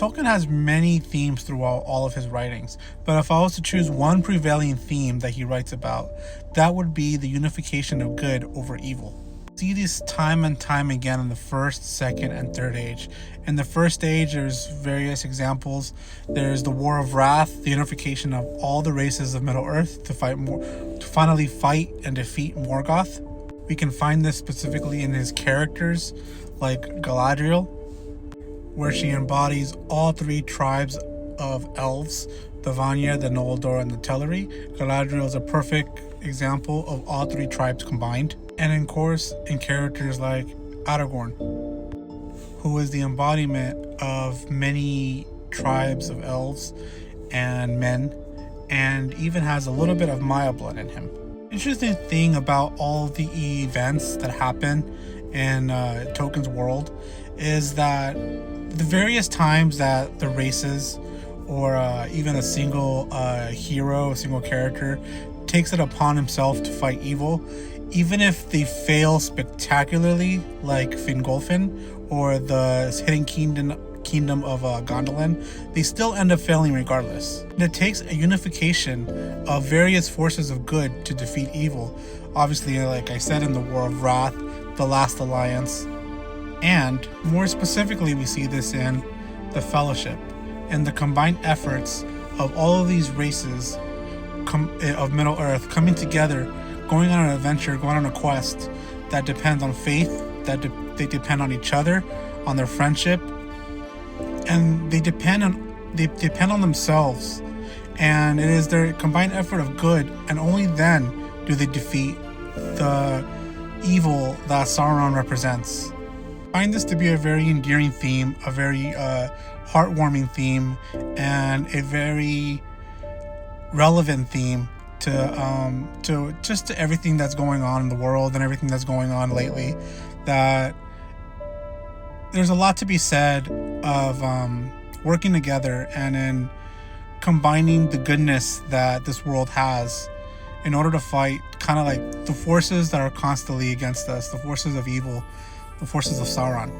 Tolkien has many themes throughout all of his writings, but if I was to choose one prevailing theme that he writes about, that would be the unification of good over evil. We see this time and time again in the first, second, and third age. In the first age, there's various examples. There's the War of Wrath, the unification of all the races of Middle-earth to finally fight and defeat Morgoth. We can find this specifically in his characters, like Galadriel, where she embodies all three tribes of elves, the Vanya, the Noldor, and the Teleri. Galadriel is a perfect example of all three tribes combined. And of course, in characters like Aragorn, who is the embodiment of many tribes of elves and men, and even has a little bit of Maya blood in him. Interesting thing about all the events that happen in Tolkien's world is that the various times that the races or even a single hero, a single character takes it upon himself to fight evil, even if they fail spectacularly, like Fingolfin or the hidden kingdom of Gondolin, they still end up failing regardless. And it takes a unification of various forces of good to defeat evil. Obviously, like I said, in the War of Wrath, the Last Alliance, and more specifically, we see this in the Fellowship and the combined efforts of all of these races of Middle-earth coming together, going on an adventure, going on a quest that depends on faith, that they depend on each other, on their friendship, and they depend on themselves. And it is their combined effort of good, and only then do they defeat the evil that Sauron represents. I find this to be a very endearing theme, a very heartwarming theme, and a very relevant theme to everything that's going on in the world and everything that's going on lately. That there's a lot to be said of working together and in combining the goodness that this world has in order to fight kind of like the forces that are constantly against us, the forces of evil, the forces of Sauron.